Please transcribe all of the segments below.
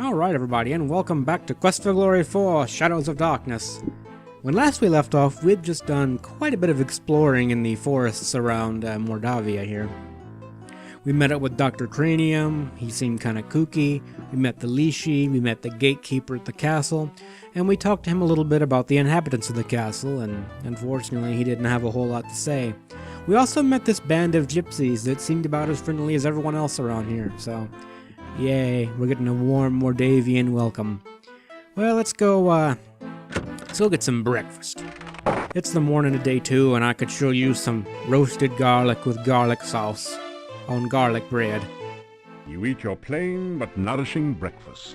Alright everybody, and welcome back to Quest for Glory 4, Shadows of Darkness. When last we left off, we'd just done quite a bit of exploring in the forests around Mordavia here. We met up with Dr. Cranium, he seemed kinda kooky, we met the Lishi, we met the gatekeeper at the castle, and we talked to him a little bit about the inhabitants of the castle, and unfortunately he didn't have a whole lot to say. We also met this band of gypsies that seemed about as friendly as everyone else around here, so yay, we're getting a warm Mordavian welcome. Well, let's go get some breakfast. It's the morning of day 2, and I could sure use some roasted garlic with garlic sauce on garlic bread. You eat your plain but nourishing breakfast.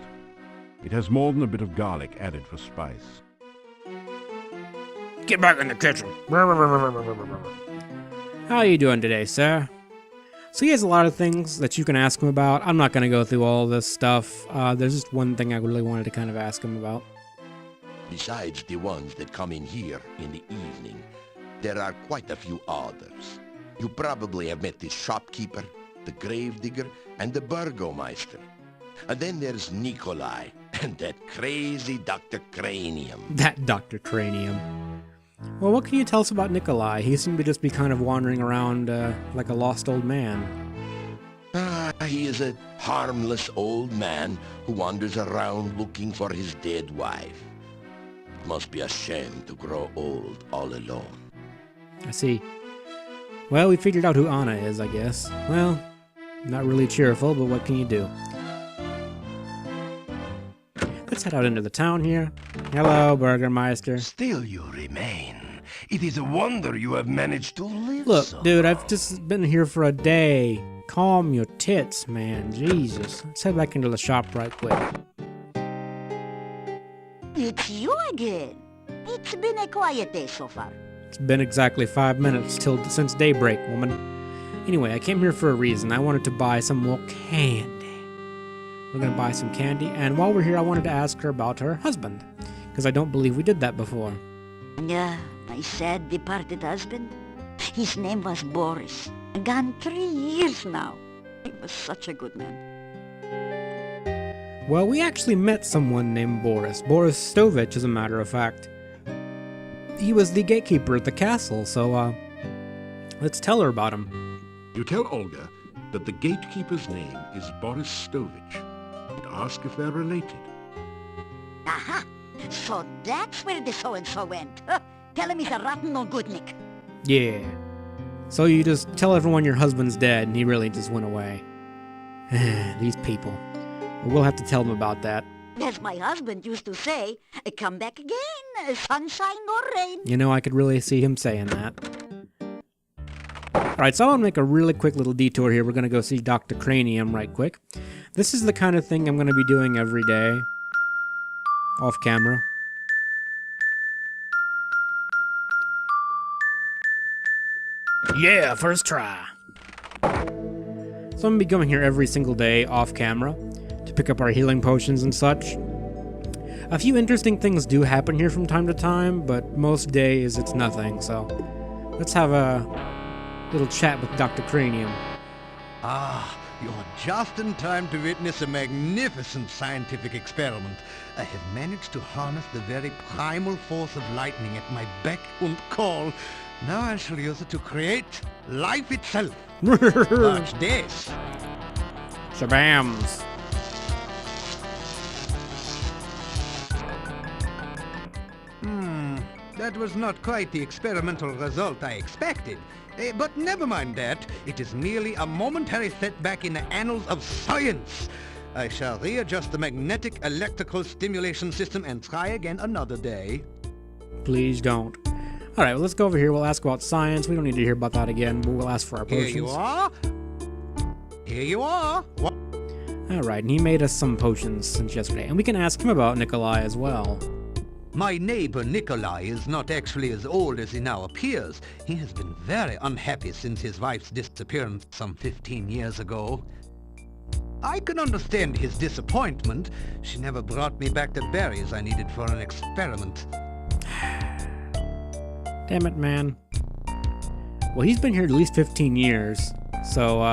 It has more than a bit of garlic added for spice. Get back in the kitchen. How are you doing today, sir? So he has a lot of things that you can ask him about. I'm not going to go through all this stuff. There's just one thing I really wanted to kind of ask him about. Besides the ones that come in here in the evening, there are quite a few others. You probably have met the shopkeeper, the gravedigger, and the burgomeister. And then there's Nikolai, and that crazy Dr. Cranium. That Dr. Cranium. Well, what can you tell us about Nikolai? He seemed to just be kind of wandering around like a lost old man. He is a harmless old man who wanders around looking for his dead wife. It must be a shame to grow old all alone. I see. Well, we figured out who Anna is, I guess. Well, not really cheerful, but what can you do? Let's head out into the town here. Hello, Burgermeister. Still you remain. It is a wonder you have managed to live. Look, so dude, long. I've just been here for a day. Calm your tits, man. Jesus. Let's head back into the shop right quick. It's you again. It's been a quiet day so far. It's been exactly 5 minutes since daybreak, woman. Anyway, I came here for a reason. I wanted to buy some more candy. We're gonna buy some candy, and while we're here, I wanted to ask her about her husband, because I don't believe we did that before. Yeah, my sad departed husband. His name was Boris. Gone 3 years now. He was such a good man. Well, we actually met someone named Boris. Boris Stovich, as a matter of fact. He was the gatekeeper at the castle, so, let's tell her about him. You tell Olga that the gatekeeper's name is Boris Stovich, and ask if they're related. Aha! So that's where the so-and-so went. Tell him he's a rotten no good Nick. Yeah. So you just tell everyone your husband's dead, and he really just went away. These people. We'll have to tell them about that. As my husband used to say, come back again, sunshine or rain. You know, I could really see him saying that. Alright, so I want to make a really quick little detour here. We're going to go see Dr. Cranium right quick. This is the kind of thing I'm going to be doing every day. Off camera. Yeah, first try. So I'm going to be going here every single day off camera to pick up our healing potions and such. A few interesting things do happen here from time to time, but most days it's nothing, so let's have a little chat with Dr. Cranium. Ah, you're just in time to witness a magnificent scientific experiment. I have managed to harness the very primal force of lightning at my beck and call. Now I shall use it to create life itself. Watch this. Shabams. That was not quite the experimental result I expected. But never mind that. It is merely a momentary setback in the annals of science. I shall readjust the magnetic electrical stimulation system and try again another day. Please don't. Alright, well, let's go over here. We'll ask about science. We don't need to hear about that again, but we'll ask for our potions. Here you are. Here you are. What? Alright, and he made us some potions since yesterday. And we can ask him about Nikolai as well. My neighbor Nikolai is not actually as old as he now appears. He has been very unhappy since his wife's disappearance some 15 years ago. I can understand his disappointment. She never brought me back the berries I needed for an experiment. Damn it, man. Well, he's been here at least 15 years, so,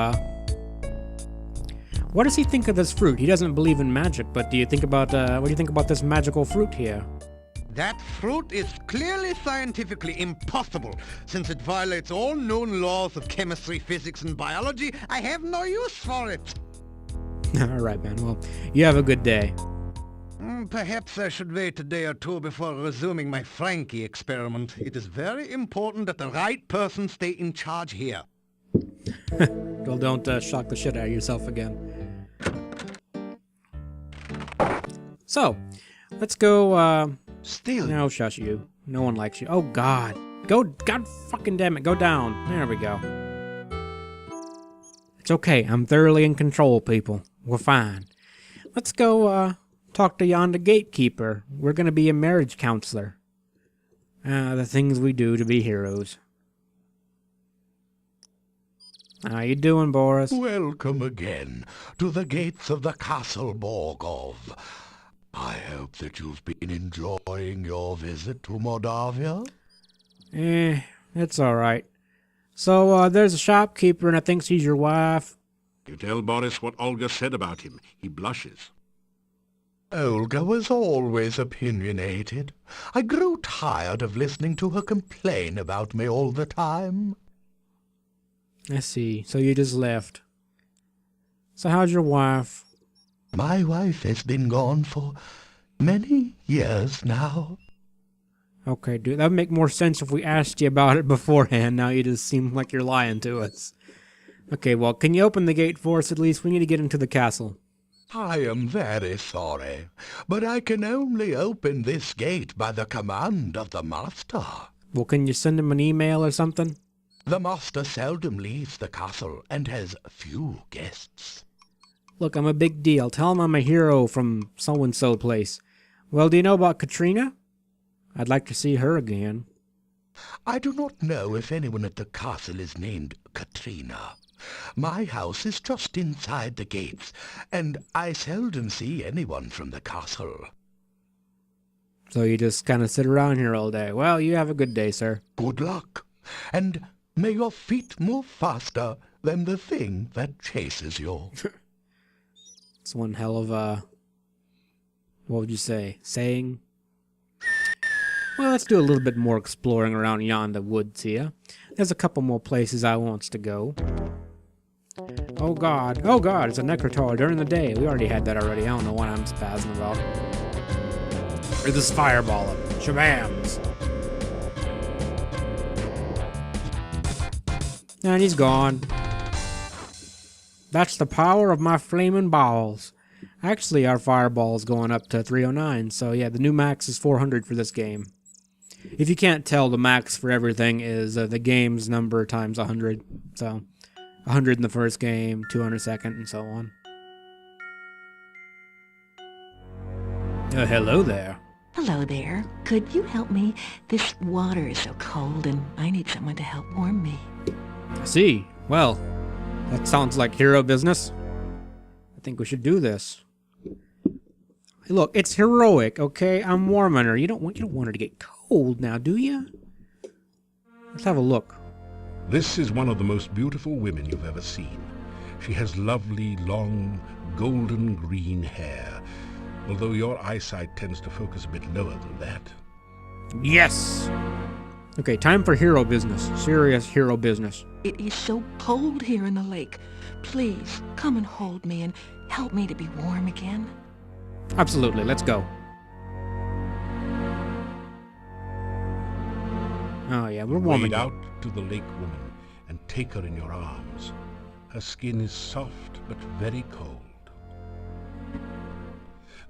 What does he think of this fruit? He doesn't believe in magic, but do you think about, what do you think about this magical fruit here? That fruit is clearly scientifically impossible. Since it violates all known laws of chemistry, physics, and biology, I have no use for it. Alright, man. Well, you have a good day. Perhaps I should wait a day or two before resuming my Frankie experiment. It is very important that the right person stay in charge here. Well, don't shock the shit out of yourself again. So, let's go, Still, no, shush you. No one likes you. Oh, God. God fucking damn it. Go down. There we go. It's okay. I'm thoroughly in control, people. We're fine. Let's go, talk to yonder gatekeeper. We're gonna be a marriage counselor. The things we do to be heroes. How you doing, Boris? welcome again to the gates of the Castle Borgov. I hope that you've been enjoying your visit to Mordavia. It's alright. So, there's a shopkeeper and I think she's your wife. You tell Boris what Olga said about him. He blushes. Olga was always opinionated. I grew tired of listening to her complain about me all the time. I see. So you just left. So how's your wife? My wife has been gone for many years now. Okay, dude, that would make more sense if we asked you about it beforehand. Now you just seem like you're lying to us. Okay, well, can you open the gate for us at least? We need to get into the castle. I am very sorry, but I can only open this gate by the command of the master. Well, can you send him an email or something? The master seldom leaves the castle and has few guests. Look, I'm a big deal. Tell him I'm a hero from so-and-so place. Well, do you know about Katrina? I'd like to see her again. I do not know if anyone at the castle is named Katrina. My house is just inside the gates, and I seldom see anyone from the castle. So you just kind of sit around here all day. Well, you have a good day, sir. Good luck, and may your feet move faster than the thing that chases you. It's one hell of a... what would you say? Saying? Well, let's do a little bit more exploring around yonder woods here. There's a couple more places I wants to go. Oh god, it's a necrotar during the day. We already had that already. I don't know what I'm spazzing about. Or this fireball up. Shabams! And he's gone. That's the power of my flaming balls. Actually, our fireball is going up to 309, so yeah, the new max is 400 for this game. If you can't tell, the max for everything is the game's number times 100. So, 100 in the first game, 200 second, and so on. Hello there. Hello there. Could you help me? This water is so cold and I need someone to help warm me. I see. Well, that sounds like hero business. I think we should do this. Hey, look, it's heroic, okay? I'm warming her. You don't want her to get cold now, do you? Let's have a look. This is one of the most beautiful women you've ever seen. She has lovely, long, golden green hair, although your eyesight tends to focus a bit lower than that. Yes! Okay, time for hero business. Serious hero business. It is so cold here in the lake. Please, come and hold me and help me to be warm again. Absolutely, let's go. Oh yeah, we're warming Wade up. out to the lake woman and take her in your arms. Her skin is soft but very cold.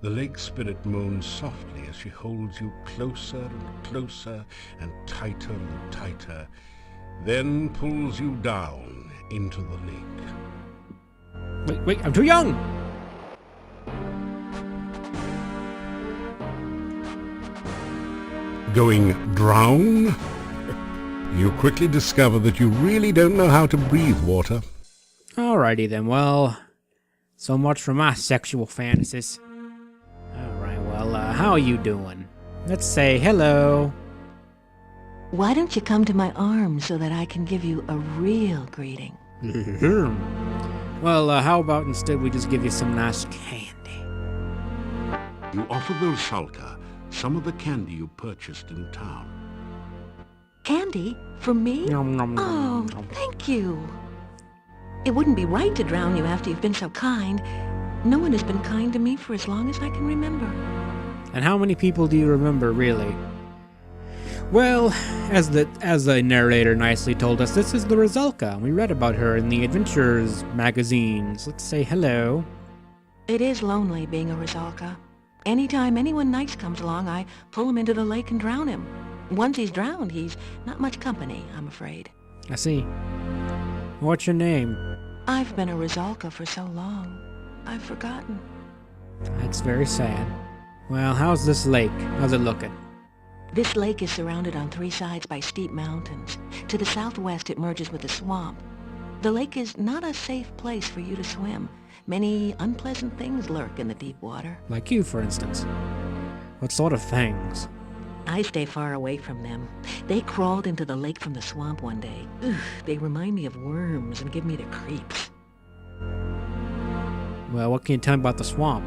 The lake spirit moans softly as she holds you closer and closer and tighter, then pulls you down into the lake. Wait, I'm too young! Going drown? You quickly discover that you really don't know how to breathe water. Alrighty then, well, so much for my sexual fantasies. Alright, well, how are you doing? Let's say hello. Why don't you come to my arms so that I can give you a real greeting? Well, how about instead we just give you some nice candy? You offer the Rusalka some of the candy you purchased in town. Candy? For me? Nom, nom, nom, Oh, nom. thank you. It wouldn't be right to drown you after you've been so kind. No one has been kind to me for as long as I can remember. And how many people do you remember, really? Well, as the narrator nicely told us, this is the Rusalka. We read about her in the Adventures magazines. Let's say hello. It is lonely being a Rusalka. Anytime anyone nice comes along, I pull him into the lake and drown him. Once he's drowned, he's not much company, I'm afraid. I see. What's your name? I've been a Rusalka for so long, I've forgotten. That's very sad. Well, how's this lake? How's it looking? This lake is surrounded on 3 sides by steep mountains. To the southwest, it merges with a swamp. The lake is not a safe place for you to swim. Many unpleasant things lurk in the deep water. Like you, for instance. What sort of things? I stay far away from them. They crawled into the lake from the swamp one day. Ugh, they remind me of worms and give me the creeps. Well, what can you tell me about the swamp?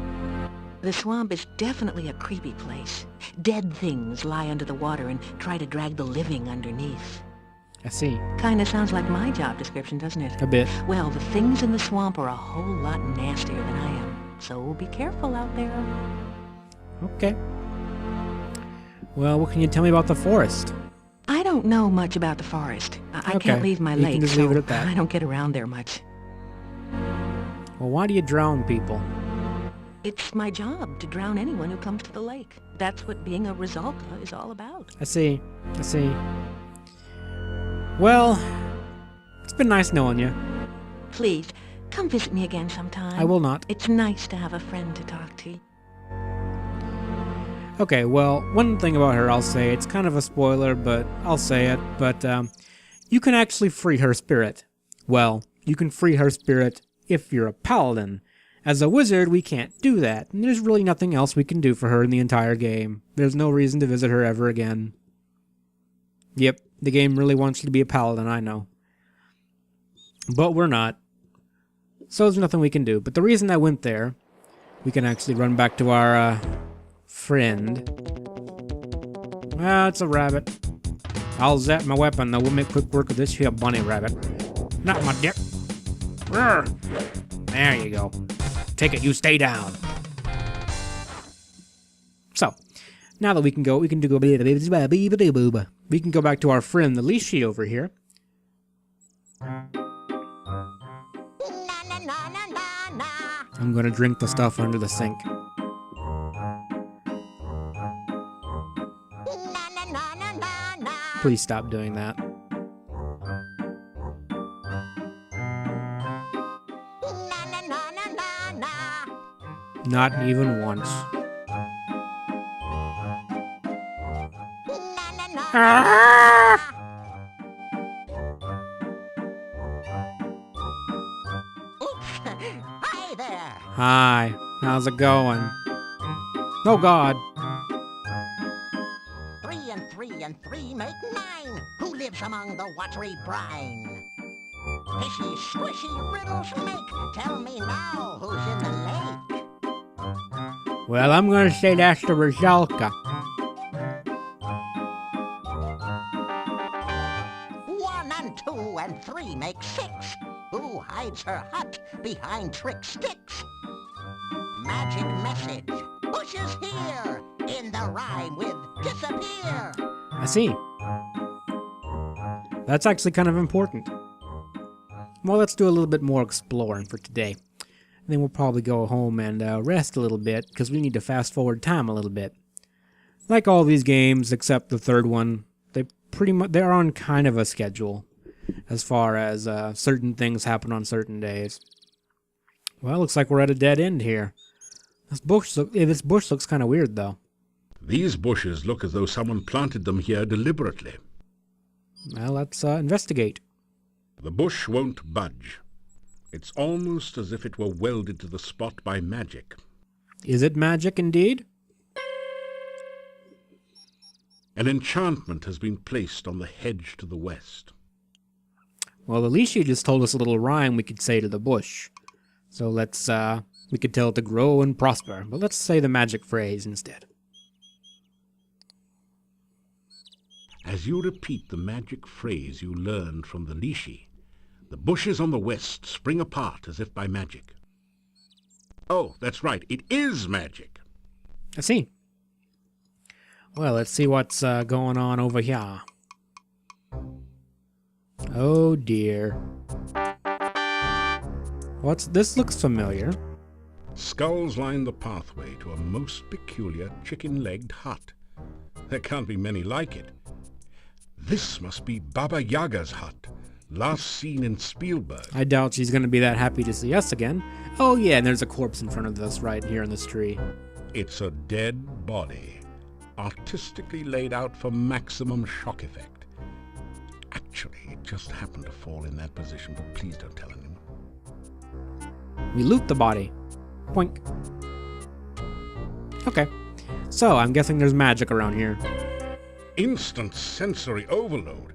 The swamp is definitely a creepy place. Dead things lie under the water and try to drag the living underneath. I see. Kinda sounds like my job description, doesn't it? A bit. Well, the things in the swamp are a whole lot nastier than I am. So be careful out there. Okay. Well, what can you tell me about the forest? I don't know much about the forest. I Okay, can't leave my you can lake, just so leave it at that. I don't get around there much. Well, why do you drown people? It's my job to drown anyone who comes to the lake. That's what being a Rusalka is all about. I see. I see. Well, it's been nice knowing you. Please, come visit me again sometime. I will not. It's nice to have a friend to talk to. Okay, well, one thing about her I'll say, it's kind of a spoiler, but I'll say it, but you can actually free her spirit. Well, you can free her spirit if you're a paladin. As a wizard, we can't do that, and there's really nothing else we can do for her in the entire game. There's no reason to visit her ever again. Yep, the game really wants you to be a paladin, I know. But we're not. So there's nothing we can do. But the reason I went there, we can actually run back to our, friend. Ah, it's a rabbit. I'll zap my weapon, though. We'll make quick work of this here bunny rabbit. Not my dick. Rrr. There you go. Take it, you stay down. So, now that we can go, we can go back to our friend, the Lishi over here. I'm gonna drink the stuff under the sink. Please stop doing that. Not even once. Hi there. Hi, how's it going? Oh God. 3 and 3 and 3 make 9. Who lives among the watery brine? Fishy, squishy riddles make. Tell me now, who's in the lake? Well, I'm gonna say that's the Rusalka. 1 and 2 and 3 make 6. Who hides her hut behind trick sticks? Magic message. Bushes here. In the rhyme with disappear. I see. That's actually kind of important. Well, let's do a little bit more exploring for today. Then we'll probably go home and rest a little bit, because we need to fast forward time a little bit. Like all these games, except the third one, they're on kind of a schedule, as far as certain things happen on certain days. Well, looks like we're at a dead end here. This bush looks kind of weird, though. These bushes look as though someone planted them here deliberately. Well, let's investigate. The bush won't budge. It's almost as if it were welded to the spot by magic. Is it magic indeed? An enchantment has been placed on the hedge to the west. Well, Alicia just told us a little rhyme we could say to the bush. So let's, we could tell it to grow and prosper, but let's say the magic phrase instead. As you repeat the magic phrase you learned from the Lishi, the bushes on the west spring apart as if by magic. Oh, that's right, it is magic. I see. Well, let's see what's going on over here. Oh dear. What's this? Looks familiar. Skulls line the pathway to a most peculiar chicken-legged hut. There can't be many like it. This must be Baba Yaga's hut, last seen in Spielberg. I doubt she's going to be that happy to see us again. Oh yeah, and there's a corpse in front of us right here in this tree. It's a dead body, artistically laid out for maximum shock effect. Actually, it just happened to fall in that position, but please don't tell anyone. We loot the body. Poink. Okay. So, I'm guessing there's magic around here. Instant sensory overload.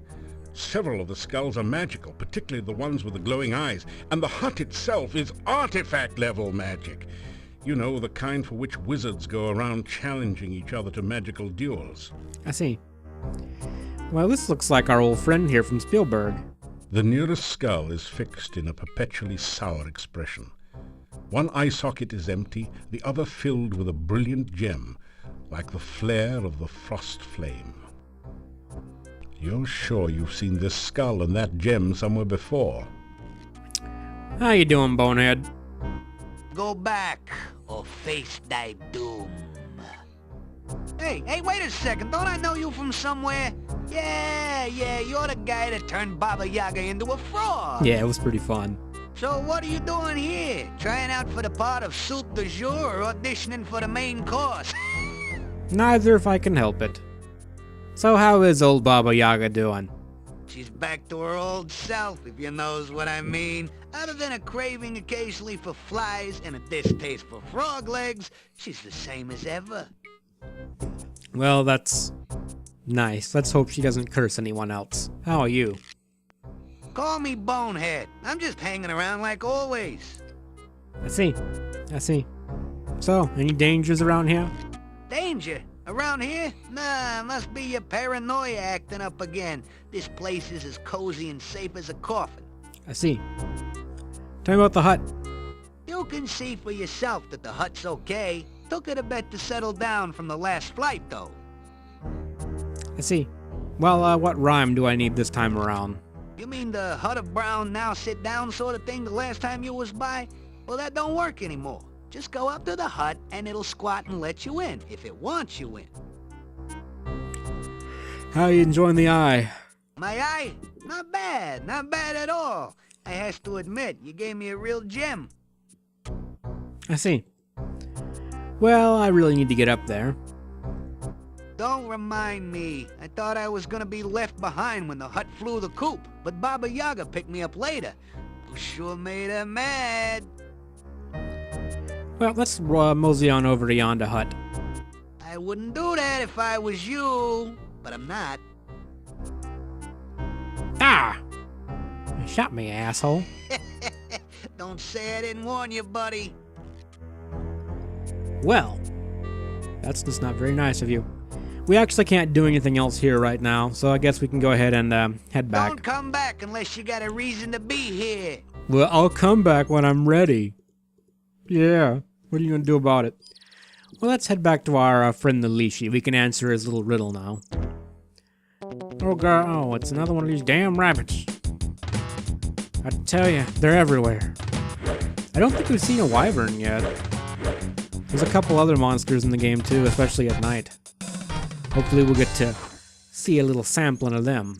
Several of the skulls are magical, particularly the ones with the glowing eyes, and the hut itself is artifact-level magic. You know, the kind for which wizards go around challenging each other to magical duels. I see. Well, this looks like our old friend here from Spielberg. The nearest skull is fixed in a perpetually sour expression. One eye socket is empty, the other filled with a brilliant gem, like the flare of the frost flame. You're sure you've seen this skull and that gem somewhere before? How you doing, Bonehead? Go back or face thy doom. Hey, wait a second. Don't I know you from somewhere? Yeah, you're the guy that turned Baba Yaga into a frog. Yeah, it was pretty fun. So what are you doing here? Trying out for the part of soup du jour or auditioning for the main course? Neither if I can help it. So how is old Baba Yaga doing? She's back to her old self, if you knows what I mean. Other than a craving occasionally for flies and a distaste for frog legs, she's the same as ever. Well, that's nice. Let's hope she doesn't curse anyone else. How are you? Call me Bonehead. I'm just hanging around like always. I see. So, any dangers around here? Danger? Around here? Nah, must be your paranoia acting up again. This place is as cozy and safe as a coffin. I see. Tell me about the hut. You can see for yourself that the hut's okay. Took it a bit to settle down from the last flight, though. I see. Well, what rhyme do I need this time around? You mean the hut of brown now sit down sort of thing the last time you was by? Well, that don't work anymore. Just go up to the hut and it'll squat and let you in, if it wants you in. How you enjoying the eye? My eye? Not bad at all. I has to admit, you gave me a real gem. I see. Well, I really need to get up there. Don't remind me. I thought I was gonna be left behind when the hut flew the coop, but Baba Yaga picked me up later. You sure made her mad. Well, let's mosey on over to yonder hut. I wouldn't do that if I was you, but I'm not. Ah! You shot me, asshole. Don't say I didn't warn you, buddy. Well, that's just not very nice of you. We actually can't do anything else here right now, so I guess we can go ahead and head back. Don't come back unless you got a reason to be here. Well, I'll come back when I'm ready. Yeah, what are you gonna do about it? Well, let's head back to our friend the Lishi. We can answer his little riddle now. Oh, God, oh, it's another one of these damn rabbits. I tell you, they're everywhere. I don't think we've seen a wyvern yet. There's a couple other monsters in the game too, especially at night. Hopefully we'll get to see a little sampling of them.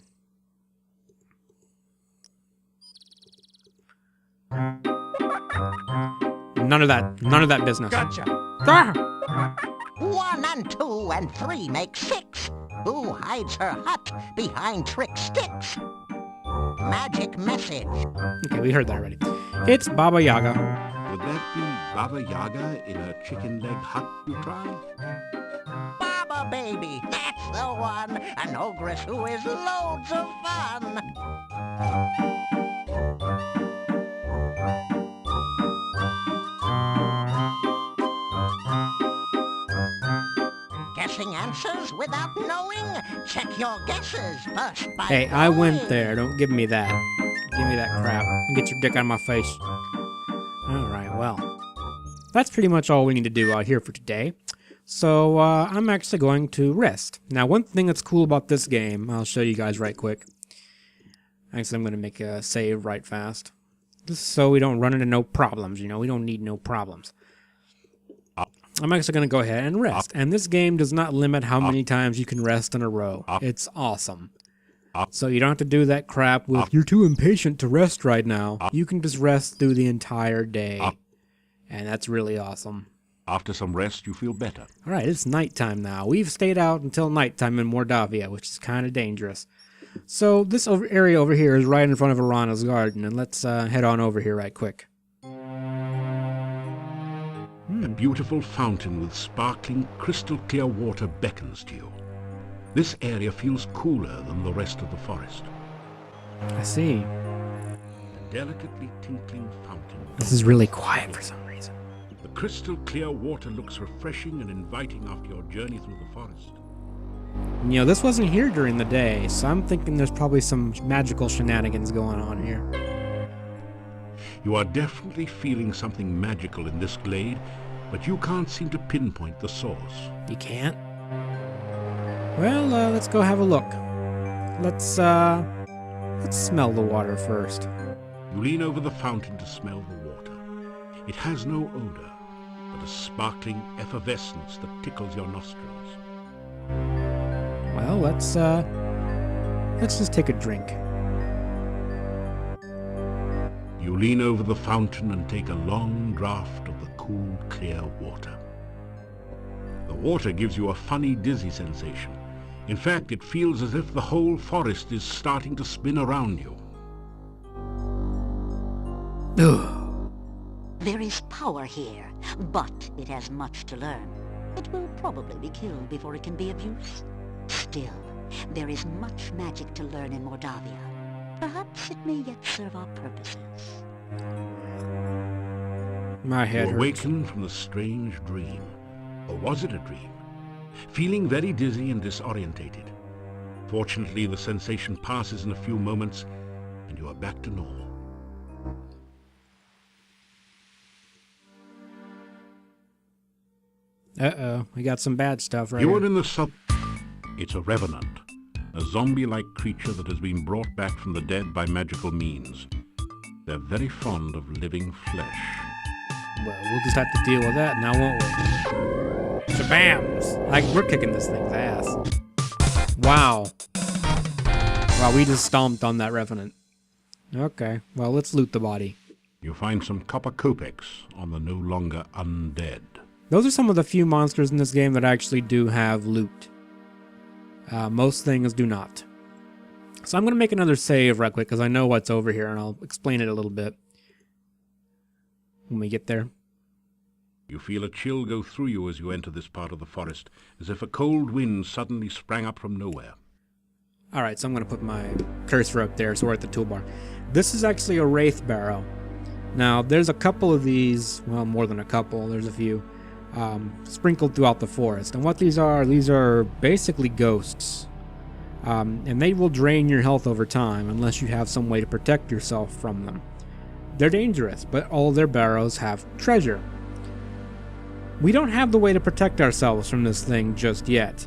None of that business. Gotcha. Ah! 1 and 2 and 3 make 6. Who hides her hut behind trick sticks? Magic message. Okay, we heard that already. It's Baba Yaga. Would that be Baba Yaga in a chicken leg hut you tried? Baba baby, that's the one. An ogress who is loads of fun. guessing answers without knowing? Check your guesses first by Hey, I went knowing. there. Don't give me that. Give me that crap. Get your dick out of my face. Alright, well. That's pretty much all we need to do out here for today. So, I'm actually going to rest. Now, one thing that's cool about this game, I'll show you guys right quick. Actually, I'm going to make a save right fast. Just so we don't run into no problems, you know? We don't need no problems. I'm actually going to go ahead and rest. And this game does not limit how many times you can rest in a row. It's awesome. So you don't have to do that crap with, you're too impatient to rest right now. You can just rest through the entire day. And that's really awesome. After some rest, you feel better. Alright, it's nighttime now. We've stayed out until nighttime in Mordavia, which is kind of dangerous. So this area over here is right in front of Arana's garden, and let's head on over here right quick. A beautiful fountain with sparkling, crystal-clear water beckons to you. This area feels cooler than the rest of the forest. I see. A delicately tinkling fountain. This is really quiet for some reason. The crystal-clear water looks refreshing and inviting after your journey through the forest. You know, this wasn't here during the day, so I'm thinking there's probably some magical shenanigans going on here. You are definitely feeling something magical in this glade, but you can't seem to pinpoint the source. You can't? Well, let's go have a look. Let's smell the water first. You lean over the fountain to smell the water. It has no odor, but a sparkling effervescence that tickles your nostrils. Well, let's just take a drink. You lean over the fountain and take a long draught of the cool, clear water. The water gives you a funny, dizzy sensation. In fact, it feels as if the whole forest is starting to spin around you. Ugh. There is power here, but it has much to learn. It will probably be killed before it can be of use. Still, there is much magic to learn in Mordavia. Perhaps it may yet serve our purposes. My head You hurts. awaken from the strange dream. Or was it a dream? Feeling very dizzy and disorientated. Fortunately, the sensation passes in a few moments, and you are back to normal. Uh-oh, we got some bad stuff right You are here. in the sub... It's a revenant, a zombie-like creature that has been brought back from the dead by magical means. They're very fond of living flesh. Well, we'll just have to deal with that now, won't we? Shabams! Like, we're kicking this thing's ass. Wow. Wow, we just stomped on that revenant. Okay, well, let's loot the body. You find some copper kopecks on the no longer undead. Those are some of the few monsters in this game that actually do have loot. Most things do not. So I'm going to make another save right quick, because I know what's over here, and I'll explain it a little bit when we get there. You feel a chill go through you as you enter this part of the forest, as if a cold wind suddenly sprang up from nowhere. Alright, so I'm going to put my cursor up there, so we're at the toolbar. This is actually a wraith barrow. Now, there's a couple of these, well, more than a couple, there's a few, sprinkled throughout the forest. And what these are basically ghosts. And they will drain your health over time, unless you have some way to protect yourself from them. They're dangerous, but all their barrows have treasure. We don't have the way to protect ourselves from this thing just yet.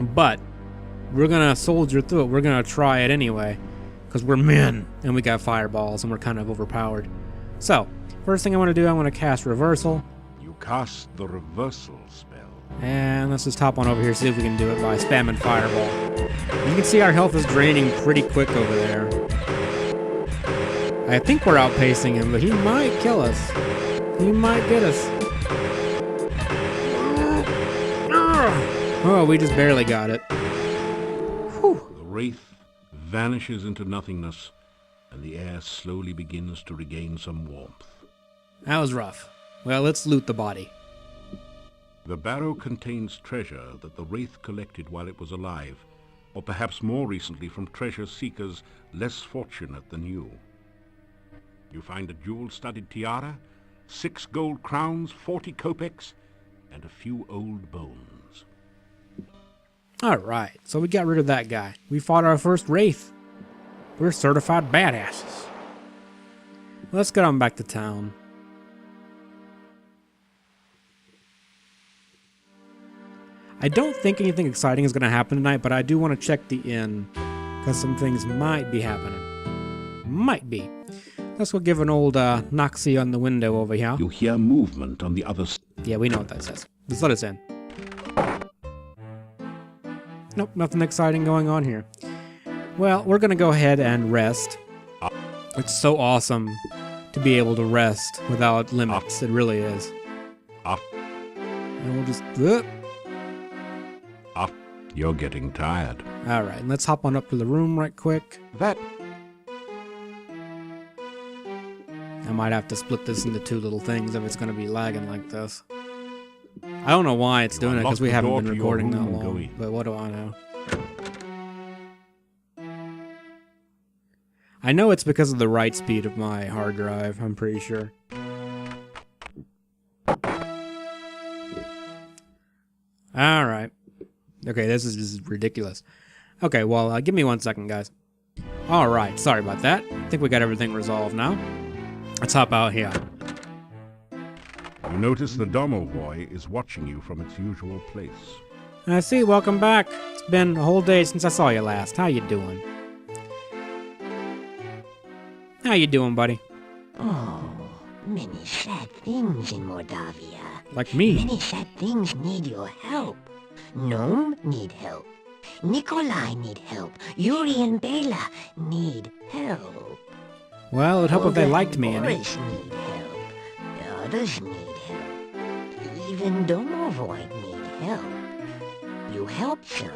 But we're gonna soldier through it. We're gonna try it anyway, because we're men, and we got fireballs, and we're kind of overpowered. So, first thing I want to do, I want to cast Reversal. You cast the reversal spell. And let's just hop on over here, see if we can do it by spamming Fireball. You can see our health is draining pretty quick over there. I think we're outpacing him, but he might kill us. He might get us. Oh, we just barely got it. Whew. The wraith vanishes into nothingness, and the air slowly begins to regain some warmth. That was rough. Well, let's loot the body. The barrow contains treasure that the wraith collected while it was alive, or perhaps more recently from treasure seekers less fortunate than you. You find a jewel-studded tiara, 6 gold crowns, 40 kopecks, and a few old bones. Alright, so we got rid of that guy. We fought our first wraith. We're certified badasses. Let's get on back to town. I don't think anything exciting is going to happen tonight, but I do want to check the inn, because some things might be happening. Might be. Let's go give an old knock-see on the window over here. You hear movement on the other side. Yeah, we know what that says. Just let us in. Nope, nothing exciting going on here. Well, we're going to go ahead and rest. It's so awesome to be able to rest without limits. It really is. And we'll just... You're getting tired. Alright, let's hop on up to the room right quick. That... I might have to split this into two little things if it's going to be lagging like this. I don't know why it's doing it, because we haven't been recording that long, but what do I know? I know it's because of the write speed of my hard drive, I'm pretty sure. Alright. Okay, this is ridiculous. Okay, well, give me 1 second, guys. Alright, sorry about that. I think we got everything resolved now. Let's hop out here. You notice the Domovoi is watching you from its usual place. I see, welcome back. It's been a whole day since I saw you last. How you doing? How you doing, buddy? Oh, many sad things in Mordavia. Like me. Many sad things need your help. Gnome need help. Nikolai need help. Yuri and Bela need help. Well, it'd help if they liked me, and Boris need help. The others need help. Even Domovoi need help. You help some.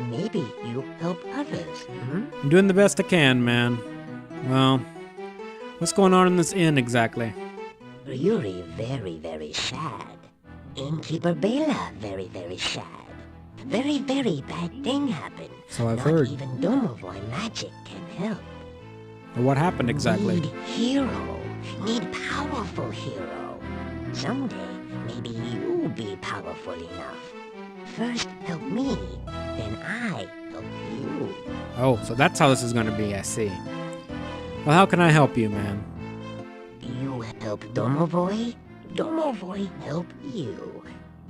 Maybe you help others. I'm doing the best I can, man. Well, what's going on in this inn exactly? Yuri very, very sad. Innkeeper Bela very, very sad. Very, very bad thing happened. So I've Not heard. even Domovoi magic can help. What happened exactly? Need hero. Need powerful hero. Someday, maybe you'll be powerful enough. First help me, then I help you. Oh, so that's how this is going to be, I see. Well, how can I help you, man? You help Domovoi, Domovoi help you.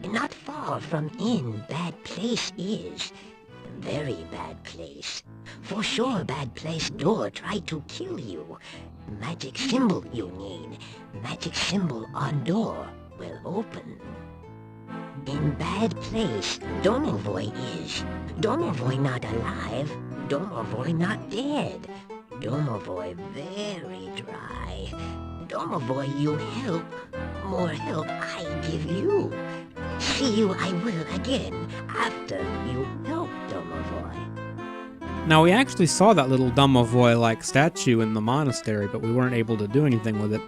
Not far from inn bad place is. Very bad place. For sure bad place door try to kill you. Magic symbol you need. Magic symbol on door will open. In bad place, Domovoi is. Domovoi not alive. Domovoi not dead. Domovoi very dry. Domovoi you help. More help I give you. See you I will again after you help Domovoi. Now, we actually saw that little Domovoi-like statue in the monastery, but we weren't able to do anything with it.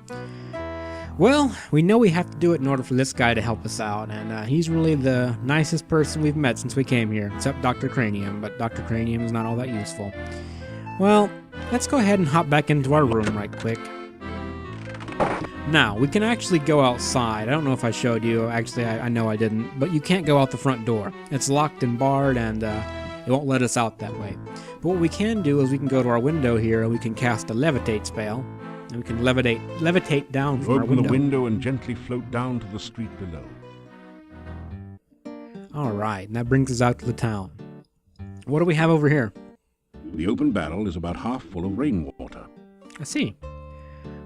Well, we know we have to do it in order for this guy to help us out, and he's really the nicest person we've met since we came here, except Dr. Cranium, but Dr. Cranium is not all that useful. Well, let's go ahead and hop back into our room right quick. Now, we can actually go outside. I don't know if I showed you. Actually, I know I didn't, but you can't go out the front door. It's locked and barred, and it won't let us out that way. But what we can do is we can go to our window here, and we can cast a levitate spell. And we can levitate down from our window. Open the window and gently float down to the street below. Alright, and that brings us out to the town. What do we have over here? The open barrel is about half full of rainwater. I see.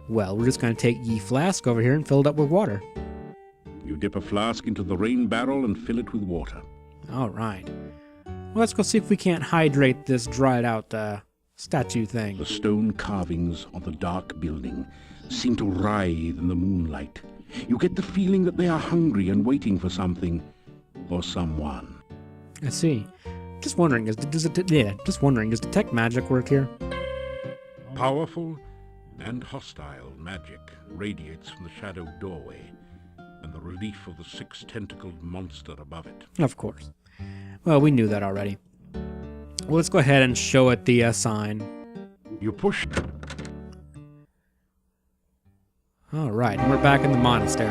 Well, we're just going to take ye flask over here and fill it up with water. You dip a flask into the rain barrel and fill it with water. Alright. Well, let's go see if we can't hydrate this dried out statue thing. The stone carvings on the dark building seem to writhe in the moonlight. You get the feeling that they are hungry and waiting for something or someone. I see. Just wondering, does detect magic work here? Powerful and hostile magic radiates from the shadowed doorway and the relief of the six-tentacled monster above it. Of course. Well, we knew that already. Well, let's go ahead and show it the sign. You push. Alright, and we're back in the monastery.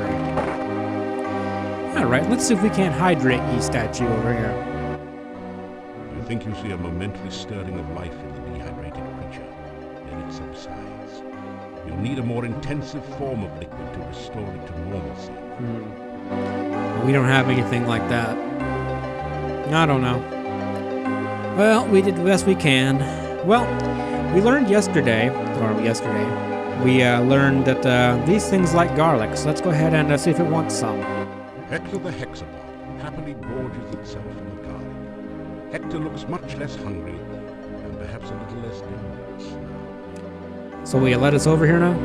Alright, let's see if we can't hydrate ye statue over here. You think you see a momentary stirring of life in the dehydrated creature. Then it subsides. You'll need a more intensive form of liquid to restore it to normalcy. We don't have anything like that. I don't know. Well, we did the best we can. Well, we learned yesterday, we learned that these things like garlic, so let's go ahead and see if it wants some. Hector the hexapod happily gorges itself on the garlic. Hector looks much less hungry, and perhaps a little less dangerous now. So will you let us over here now?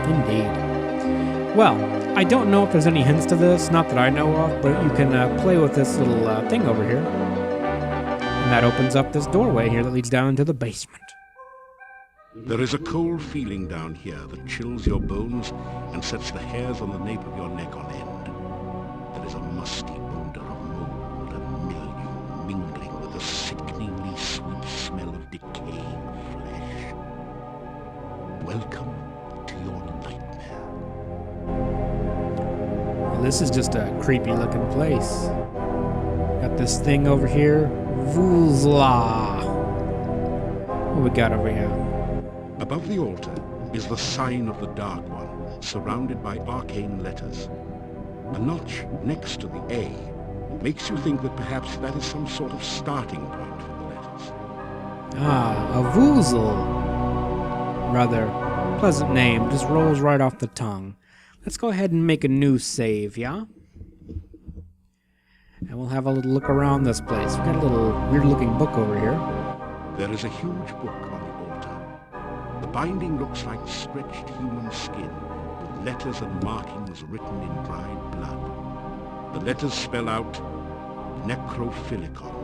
Indeed. Well, I don't know if there's any hints to this, not that I know of, but you can play with this little thing over here. And that opens up this doorway here that leads down into the basement. There is a cold feeling down here that chills your bones and sets the hairs on the nape of your neck on end. There is a musty odor of mold and mildew mingling with the sickeningly sweet smell of decaying flesh. Welcome to your nightmare. Well, this is just a creepy looking place. Got this thing over here. Vuzla. What we got over here? Above the altar is the sign of the Dark One, surrounded by arcane letters. A notch next to the A makes you think that perhaps that is some sort of starting point for the letters. Ah, a Vuzel. Rather pleasant name, just rolls right off the tongue. Let's go ahead and make a new save, yeah? And we'll have a little look around this place. We've got a little weird-looking book over here. There is a huge book on the altar. The binding looks like stretched human skin, with letters and markings written in dried blood. The letters spell out necrophilicon.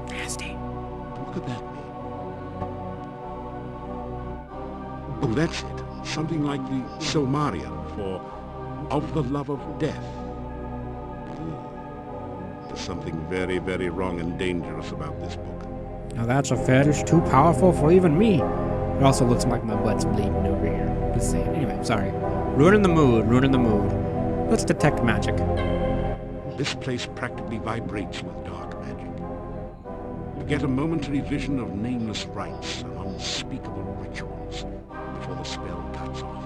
Nasty. What could that mean? Oh, that's it. Something like the Silmarillion for of the love of death. There's something very, very wrong and dangerous about this book. Now that's a fetish too powerful for even me. It also looks like my butt's bleeding over here. Just saying. Anyway, sorry. Ruining the mood, ruining the mood. Let's detect magic. This place practically vibrates with dark magic. You get a momentary vision of nameless rites and unspeakable rituals before the spell cuts off.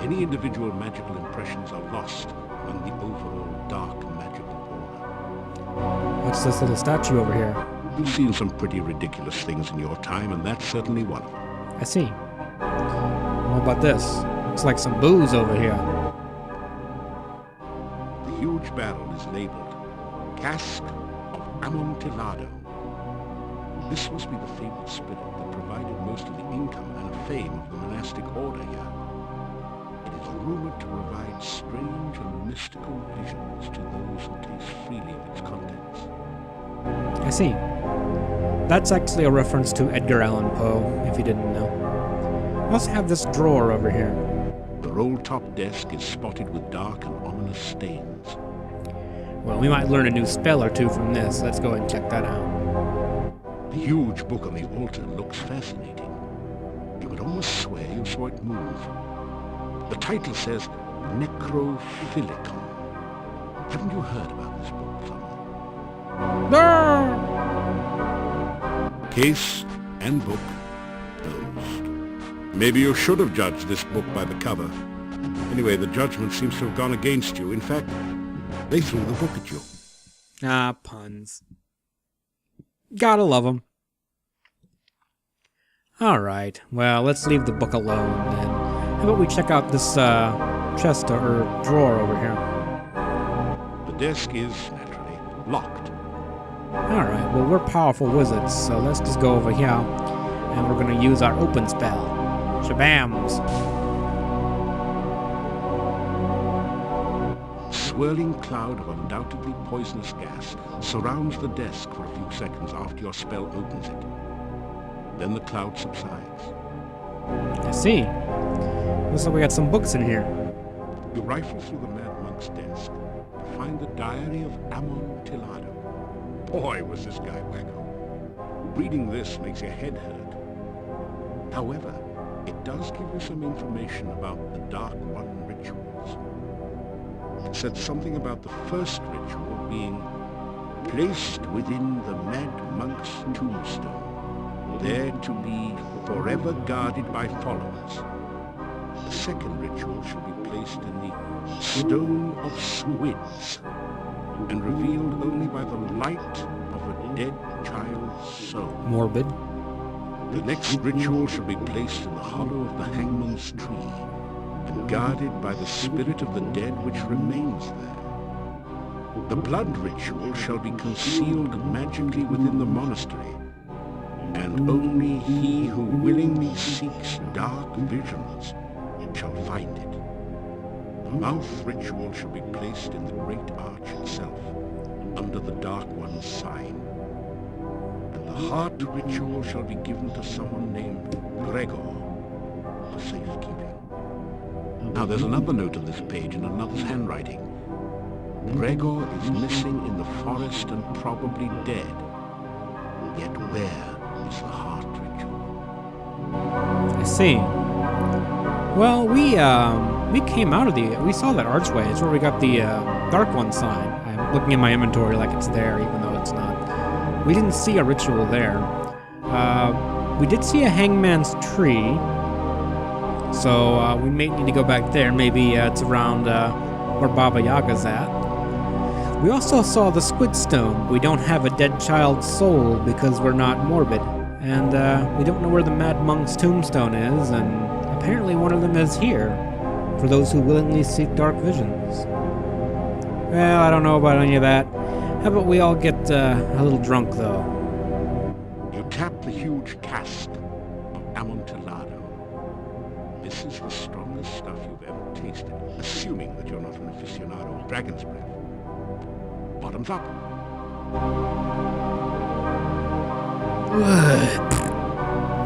Any individual magical impressions are lost among the overall dark magical aura. What's this little statue over here? You've seen some pretty ridiculous things in your time, and that's certainly one of them. I see. What about this? Looks like some booze over here. The huge barrel is labeled Cask of Amontillado. This must be the fabled spirit that provided most of the income and fame of the monastic order here. It is rumored to provide strange and mystical visions to those who taste freely of its contents. I see. That's actually a reference to Edgar Allan Poe, if you didn't know. We also have this drawer over here. The roll-top desk is spotted with dark and ominous stains. Well, we might learn a new spell or two from this. Let's go and check that out. The huge book on the altar looks fascinating. You could almost swear you saw it move. The title says Necrophilicon. Haven't you heard about this book, someone? No! Case and book closed. Maybe you should have judged this book by the cover. Anyway, the judgment seems to have gone against you. In fact, they threw the book at you. Ah, puns. Gotta love 'em. Alright, well, let's leave the book alone then. How about we check out this chest or drawer over here? The desk is, naturally, locked. Alright, well, we're powerful wizards, so let's just go over here and we're gonna use our open spell. Shabams! A swirling cloud of undoubtedly poisonous gas surrounds the desk for a few seconds after your spell opens it. Then the cloud subsides. I see. Looks like we got some books in here. You rifle through the Mad Monk's desk to find the diary of Amontillado. Boy, was this guy wacko. Reading this makes your head hurt. However, it does give you some information about the Dark One rituals. It said something about the first ritual being placed within the Mad Monk's tombstone, there to be forever guarded by followers. The second ritual shall be placed in the Stone of Squids, and revealed only by the light of a dead child's soul. Morbid. The next ritual shall be placed in the hollow of the hangman's tree, and guarded by the spirit of the dead which remains there. The blood ritual shall be concealed magically within the monastery, and only he who willingly seeks dark visions shall find it. The mouth ritual shall be placed in the great arch itself, under the Dark One's sign. And the heart ritual shall be given to someone named Gregor for safekeeping. Now there's another note on this page in another's handwriting. Gregor is missing in the forest and probably dead. Yet where is the heart ritual? I see. Well, we came out of we saw that archway. It's where we got the Dark One sign. I'm looking in my inventory like it's there, even though it's not. We didn't see a ritual there. We did see a hangman's tree, so we may need to go back there. Maybe it's around where Baba Yaga's at. We also saw the Squid Stone. We don't have a dead child's soul because we're not morbid, and we don't know where the Mad Monk's tombstone is, and apparently one of them is here, for those who willingly seek dark visions. Well, I don't know about any of that. How about we all get a little drunk, though? You tap the huge cask of Amontillado. This is the strongest stuff you've ever tasted, assuming that you're not an aficionado of dragon's breath. Bottoms up.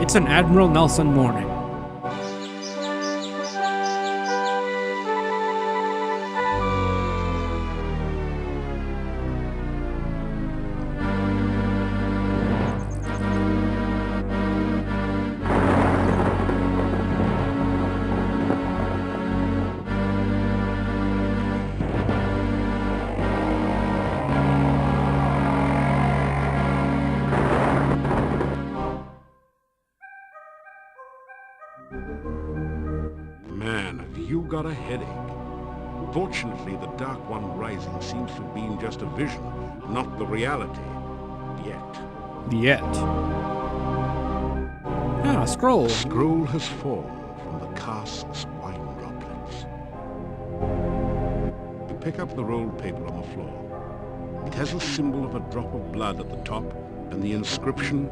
It's an Admiral Nelson morning. Man, have you got a headache? Fortunately, the Dark One rising seems to have been just a vision, not the reality. Yet. Ah, scroll. A scroll has fallen from the cask's wine droplets. You pick up the rolled paper on the floor. It has a symbol of a drop of blood at the top, and the inscription,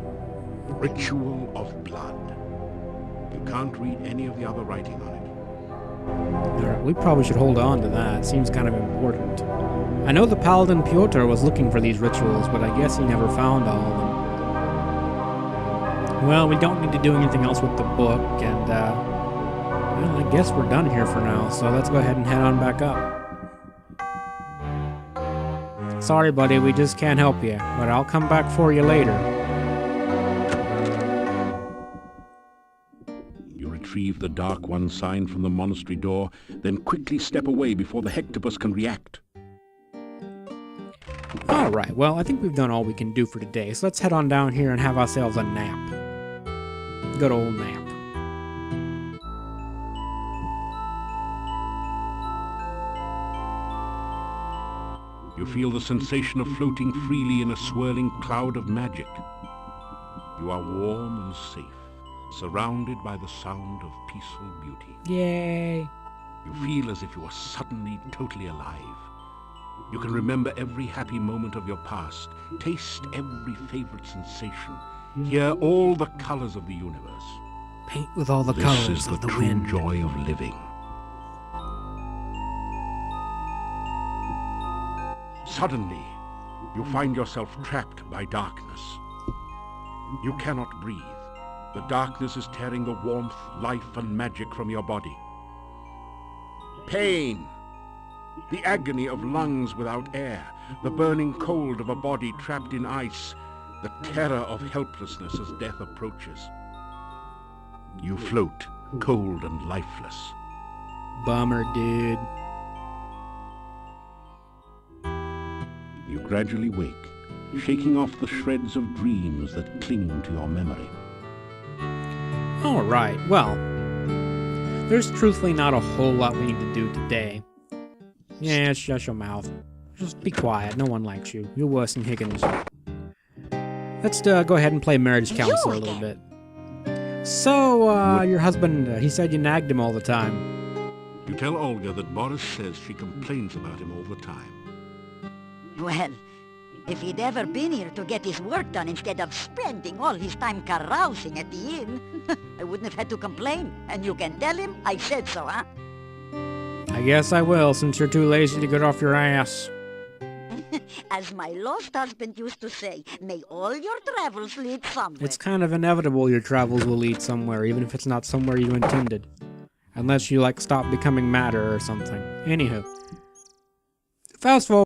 Ritual of Blood. You can't read any of the other writing on it. Alright, we probably should hold on to that. Seems kind of important. I know the Paladin Piotr was looking for these rituals, but I guess he never found all of them. Well, we don't need to do anything else with the book, and, well, I guess we're done here for now, so let's go ahead and head on back up. Sorry, buddy, we just can't help you, but I'll come back for you later. Retrieve the Dark One sign from the monastery door, then quickly step away before the Hectopus can react. Alright, well, I think we've done all we can do for today, so let's head on down here and have ourselves a nap. Good old nap. You feel the sensation of floating freely in a swirling cloud of magic. You are warm and safe, surrounded by the sound of peaceful beauty. Yay! You feel as if you are suddenly totally alive. You can remember every happy moment of your past, taste every favorite sensation, hear all the colors of the universe. Paint with all the This colors is the of the true wind. joy of living. Suddenly, you find yourself trapped by darkness. You cannot breathe. The darkness is tearing the warmth, life, and magic from your body. Pain! The agony of lungs without air, the burning cold of a body trapped in ice, the terror of helplessness as death approaches. You float, cold and lifeless. Bummer, dude. you gradually wake, shaking off the shreds of dreams that cling to your memory. Alright, well, there's truthfully not a whole lot we need to do today. Yeah, shut your mouth. Just be quiet, no one likes you. You're worse than Higgins. Let's go ahead and play marriage counselor a little bit. So, your husband, he said you nagged him all the time. You tell Olga that Boris says she complains about him all the time. Well, if he'd ever been here to get his work done instead of spending all his time carousing at the inn, I wouldn't have had to complain. And you can tell him I said so, huh? I guess I will, since you're too lazy to get off your ass. As my lost husband used to say, may all your travels lead somewhere. It's kind of inevitable your travels will lead somewhere, even if it's not somewhere you intended. Unless you, like, stop becoming matter or something. Anywho. Fast forward.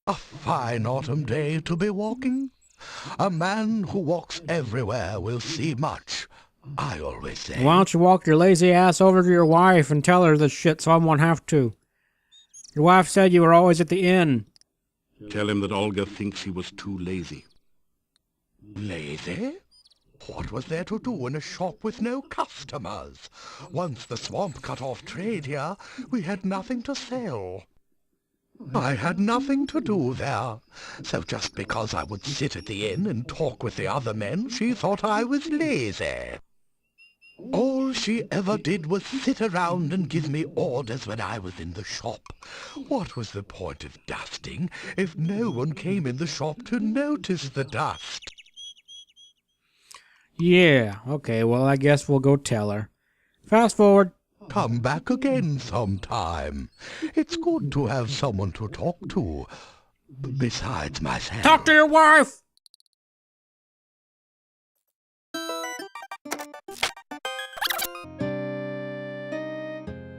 A fine autumn day to be walking. A man who walks everywhere will see much, I always say. Why don't you walk your lazy ass over to your wife and tell her this shit so I won't have to? Your wife said you were always at the inn. Tell him that Olga thinks he was too lazy. Lazy? What was there to do in a shop with no customers? Once the swamp cut off trade here, we had nothing to sell. I had nothing to do there, so just because I would sit at the inn and talk with the other men, she thought I was lazy. All she ever did was sit around and give me orders when I was in the shop. What was the point of dusting if no one came in the shop to notice the dust? Yeah, okay, well I guess we'll go tell her. Fast forward. Come back again sometime. It's good to have someone to talk to, besides myself. Talk to your wife!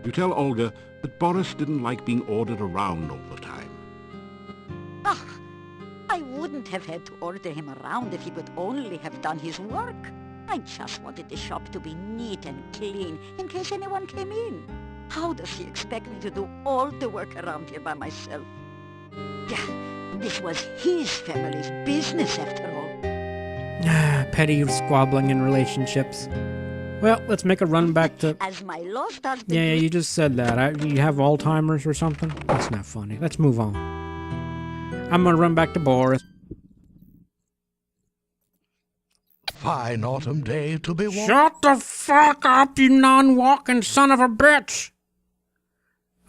You tell Olga that Boris didn't like being ordered around all the time. Ah, I wouldn't have had to order him around if he would only have done his work. I just wanted the shop to be neat and clean in case anyone came in. How does he expect me to do all the work around here by myself? Yeah, this was his family's business after all. Petty squabbling in relationships. Well, let's make a run back to... As my lost husband... Yeah, you just said that. You have Alzheimer's or something? That's not funny. Let's move on. I'm gonna run back to Boris. Fine autumn day to be walking. Shut the fuck up, you non-walking son of a bitch!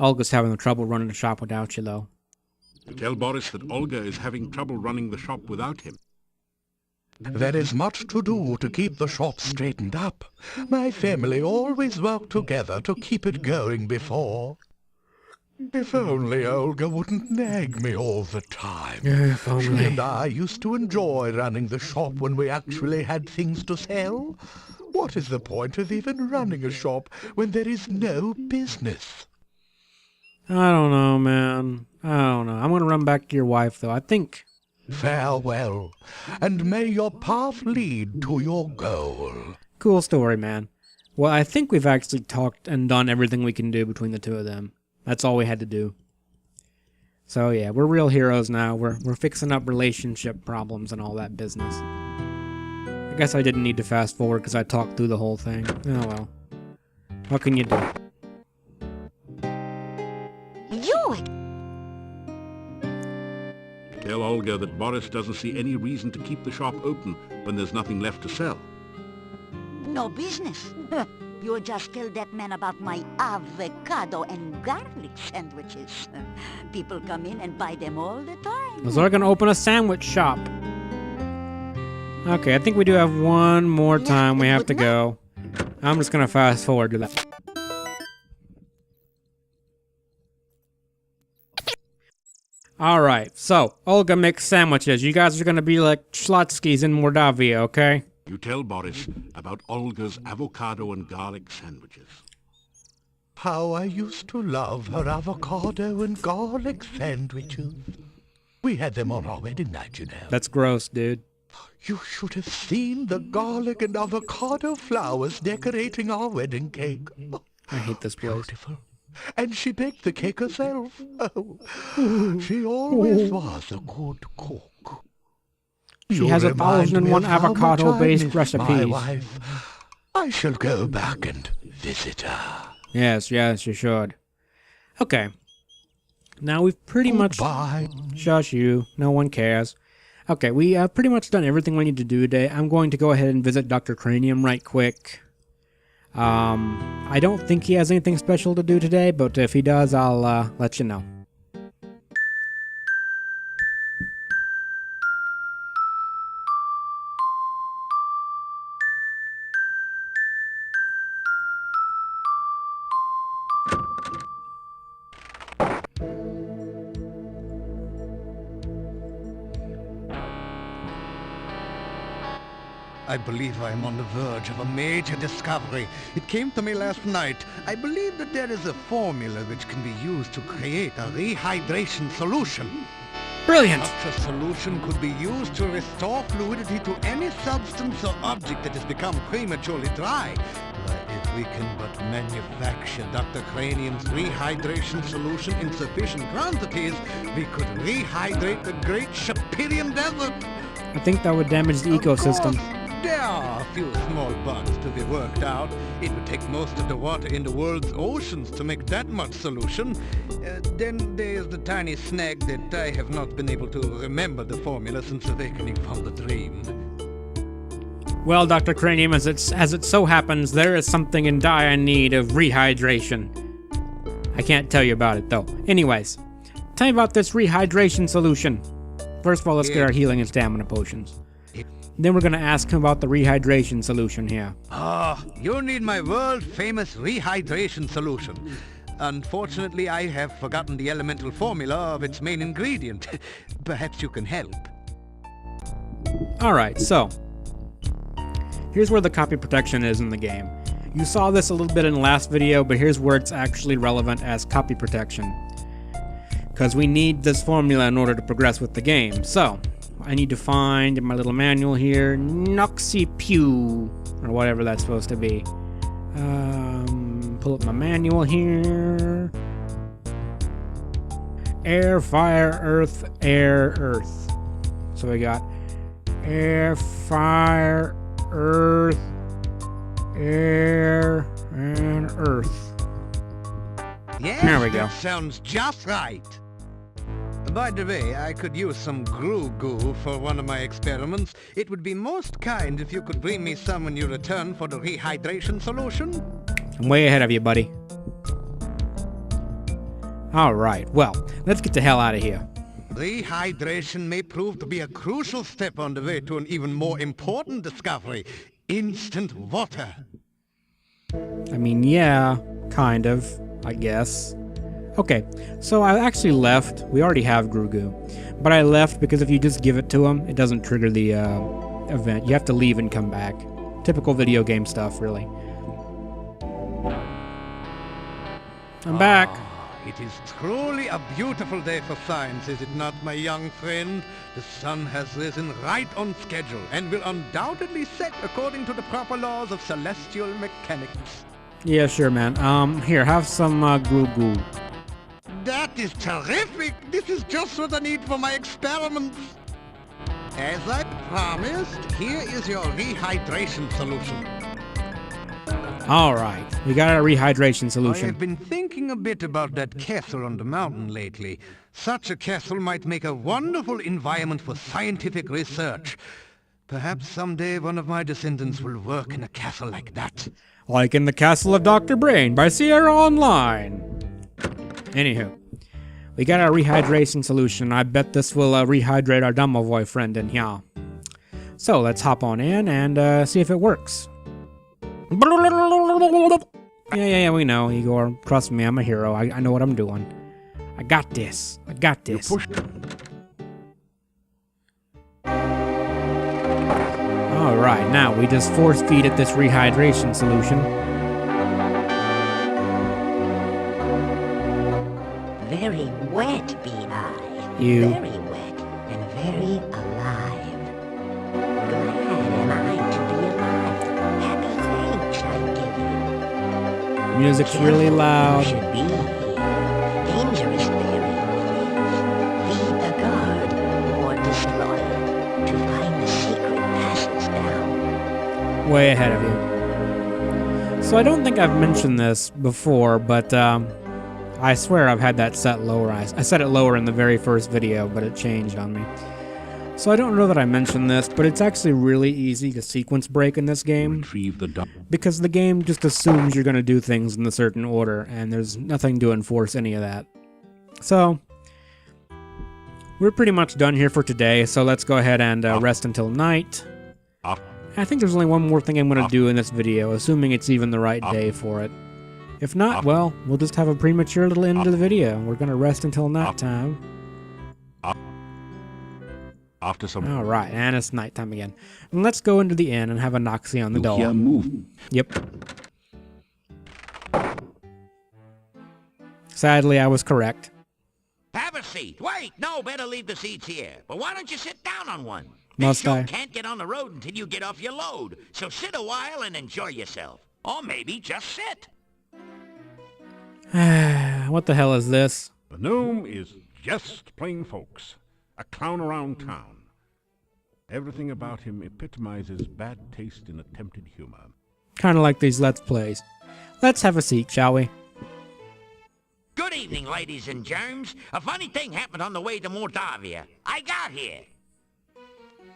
Olga's having trouble running the shop without you, though. You tell Boris that Olga is having trouble running the shop without him. There is much to do to keep the shop straightened up. My family always worked together to keep it going before. If only Olga wouldn't nag me all the time. If only. She and I used to enjoy running the shop when we actually had things to sell. What is the point of even running a shop when there is no business? I don't know, man. I don't know. I'm gonna run back to your wife, though. I think... Farewell, and may your path lead to your goal. Cool story, man. Well, I think we've actually talked and done everything we can do between the two of them. That's all we had to do. So yeah, we're real heroes now. We're fixing up relationship problems and all that business. I guess I didn't need to fast forward because I talked through the whole thing. Oh well. What can you do? Tell Olga that Boris doesn't see any reason to keep the shop open when there's nothing left to sell. No business. You just tell that man about my avocado and garlic sandwiches. People come in and buy them all the time. So we're gonna open a sandwich shop. Okay, I think we do have one more time we have to go. I'm just gonna fast forward to that. Alright, so, Olga makes sandwiches. You guys are gonna be like Schlotskys in Mordavia, okay? You tell Boris about Olga's avocado and garlic sandwiches. How I used to love her avocado and garlic sandwiches. We had them on our wedding night, you know. That's gross, dude. You should have seen the garlic and avocado flowers decorating our wedding cake. I hate this place. Beautiful. And she baked the cake herself. Oh, she always was a good cook. She has 1,001 avocado-based recipes. My wife. I shall go back and visit her. Yes, yes, you should. Okay. Now we've pretty much... Shush you. No one cares. Okay, we have pretty much done everything we need to do today. I'm going to go ahead and visit Dr. Cranium right quick. I don't think he has anything special to do today, but if he does, I'll let you know. I believe I am on the verge of a major discovery. It came to me last night. I believe that there is a formula which can be used to create a rehydration solution. Brilliant! Such a solution could be used to restore fluidity to any substance or object that has become prematurely dry. If we can but manufacture Dr. Cranium's rehydration solution in sufficient quantities, we could rehydrate the great Shapirian Desert. I think that would damage the ecosystem. Of course, there are a few small bugs to be worked out. It would take most of the water in the world's oceans to make that much solution. Then there's the tiny snag that I have not been able to remember the formula since awakening from the dream. Well, Dr. Cranium, as it so happens, there is something in dire need of rehydration. I can't tell you about it, though. Anyways, tell me about this rehydration solution. First of all, let's get our healing and stamina potions. Then we're going to ask him about the rehydration solution here. You need my world-famous rehydration solution. Unfortunately, I have forgotten the elemental formula of its main ingredient. Perhaps you can help. Alright, so here's where the copy protection is in the game. You saw this a little bit in the last video, but here's where it's actually relevant as copy protection. Because we need this formula in order to progress with the game. So, I need to find in my little manual here, Noxy-Pew, or whatever that's supposed to be. Pull up my manual here. Air, fire, earth, air, earth. So we got air, fire, earth, air, and earth. Yes, there we go. That sounds just right. By the way, I could use some goo for one of my experiments. It would be most kind if you could bring me some when you return for the rehydration solution. I'm way ahead of you, buddy. Alright, well, let's get the hell out of here. Rehydration may prove to be a crucial step on the way to an even more important discovery: instant water. I mean, yeah, kind of, I guess. Okay, so I actually left. We already have Grugu, but I left because if you just give it to him, it doesn't trigger the event. You have to leave and come back. Typical video game stuff, really. I'm back. It is truly a beautiful day for science, is it not, my young friend? The sun has risen right on schedule and will undoubtedly set according to the proper laws of celestial mechanics. Yeah, sure, man. Here, have some Grugu. That is terrific! This is just what I need for my experiments! As I promised, here is your rehydration solution. Alright, we got our rehydration I solution. have been thinking a bit about that castle on the mountain lately. Such a castle might make a wonderful environment for scientific research. Perhaps someday one of my descendants will work in a castle like that. Like in the Castle of Dr. Brain by Sierra Online. Anywho, we got our rehydration solution. I bet this will rehydrate our Domovoi friend in here. So let's hop on in and see if it works. Yeah, we know, Igor. Trust me, I'm a hero. I know what I'm doing. I got this. I got this. Alright, now we just force feed it this rehydration solution. Very wet, be I. You. Very wet and very alive. Glad am I to be alive. Happy thanks I give you. Music's really loud. Should be dangerous theory. Feed the guard or destroy it to find the secret passage down. Way ahead of you. So I don't think I've mentioned this before, but I swear I've had that set lower. I set it lower in the very first video, but it changed on me. So I don't know that I mentioned this, but it's actually really easy to sequence break in this game. Retrieve the Because the game just assumes you're going to do things in a certain order, and there's nothing to enforce any of that. So, we're pretty much done here for today, so let's go ahead and rest until night. I think there's only one more thing I'm going to do in this video, assuming it's even the right day for it. If not, well, we'll just have a premature little end to the video. We're going to rest until nighttime. After some Alright, and it's nighttime again. And let's go into the inn and have a knock-see on the door. Yep. Sadly, I was correct. Have a seat. Wait, no, better leave the seats here. But why don't you sit down on one? Must This show I? can't get on the road until you get off your load. So sit a while and enjoy yourself. Or maybe just sit. What the hell is this? The gnome is just plain folks, a clown around town. Everything about him epitomizes bad taste in attempted humor. Kinda like these Let's Plays. Let's have a seat, shall we? Good evening, ladies and germs. A funny thing happened on the way to Mordavia. I got here.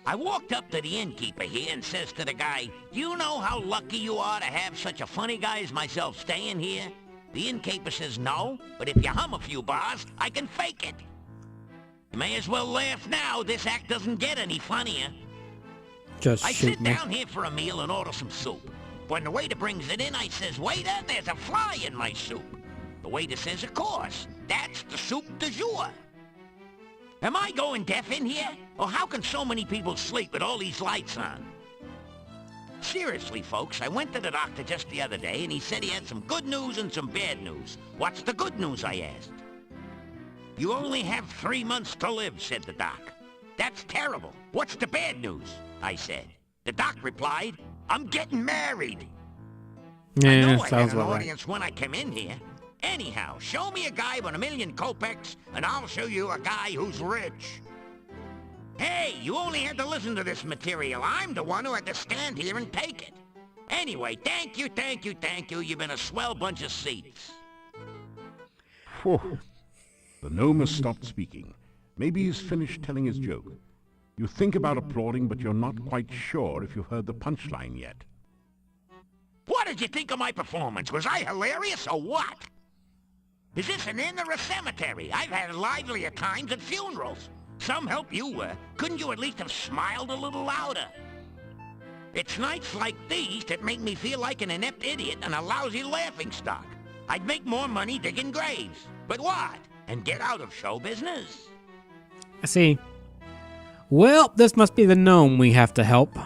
I walked up to the innkeeper here and says to the guy, "You know how lucky you are to have such a funny guy as myself staying here?" The innkeeper says, "No, but if you hum a few bars, I can fake it." You may as well laugh now. This act doesn't get any funnier. Just I shoot sit me. down here for a meal and order some soup. When the waiter brings it in, I says, "Waiter, there's a fly in my soup." The waiter says, "Of course, that's the soup du jour." Am I going deaf in here? Or how can so many people sleep with all these lights on? Seriously, folks, I went to the doctor just the other day and he said he had some good news and some bad news. What's the good news, I asked. "You only have 3 months to live," said the doc. "That's terrible. What's the bad news?" I said. The doc replied, "I'm getting married." I Yeah, know I had sounds an about right. audience when I came in here. Anyhow, show me a guy with 1,000,000 kopecks, and I'll show you a guy who's rich. Hey, you only had to listen to this material. I'm the one who had to stand here and take it. Anyway, thank you, thank you, thank you. You've been a swell bunch of seats. Phew. The gnome has stopped speaking. Maybe he's finished telling his joke. You think about applauding, but you're not quite sure if you've heard the punchline yet. What did you think of my performance? Was I hilarious or what? Is this an inn or a cemetery? I've had livelier times at funerals. Some help you were. Couldn't you at least have smiled a little louder? It's nights like these that make me feel like an inept idiot and a lousy laughingstock. I'd make more money digging graves. But what? And get out of show business? I see. Well, this must be the gnome we have to help.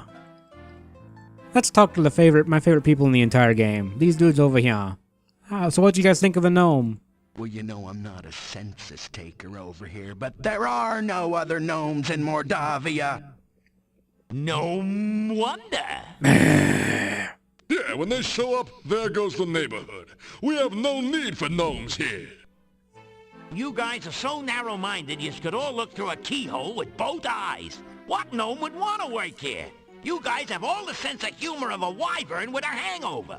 Let's talk to my favorite people in the entire game. These dudes over here. So what do you guys think of the gnome? Well, you know I'm not a census taker over here, but there are no other gnomes in Mordavia. No wonder. Yeah, when they show up, there goes the neighborhood. We have no need for gnomes here. You guys are so narrow-minded you could all look through a keyhole with both eyes. What gnome would want to work here? You guys have all the sense of humor of a wyvern with a hangover.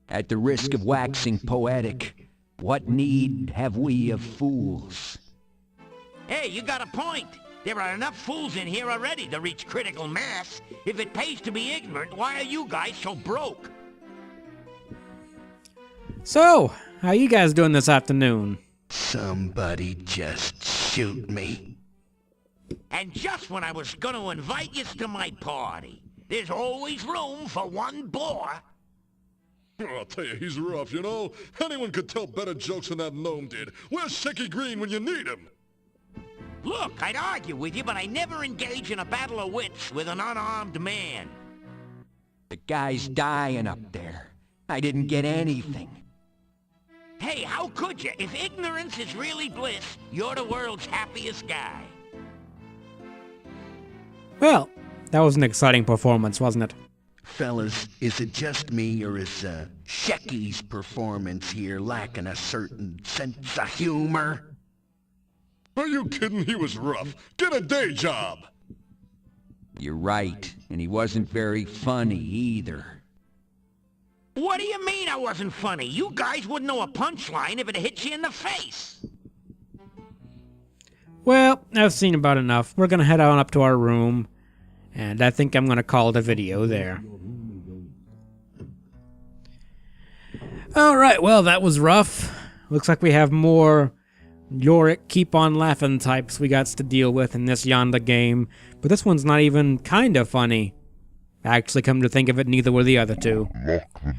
At the risk of waxing poetic, what need have we of fools? Hey, you got a point. There are enough fools in here already to reach critical mass. If it pays to be ignorant, why are you guys so broke? So, how you guys doing this afternoon? Somebody just shoot me. And just when I was gonna invite you to my party, there's always room for one bore. Oh, I'll tell you, he's rough, you know? Anyone could tell better jokes than that gnome did. Where's Shaky Green when you need him? Look, I'd argue with you, but I never engage in a battle of wits with an unarmed man. The guy's dying up there. I didn't get anything. Hey, how could you? If ignorance is really bliss, you're the world's happiest guy. Well, that was an exciting performance, wasn't it? Fellas, is it just me, or is Shecky's performance here lacking a certain sense of humor? Are you kidding? He was rough. Get a day job! You're right, and he wasn't very funny either. What do you mean I wasn't funny? You guys wouldn't know a punchline if it hit you in the face. Well, I've seen about enough. We're gonna head on up to our room, and I think I'm gonna call it a video there. Alright, well, that was rough. Looks like we have more Yorick keep on laughing types we got to deal with in this Yaga game, but this one's not even kinda funny. Actually, come to think of it, neither were the other two.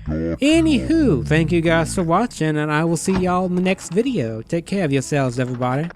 Anywho, thank you guys for watching, and I will see y'all in the next video. Take care of yourselves, everybody.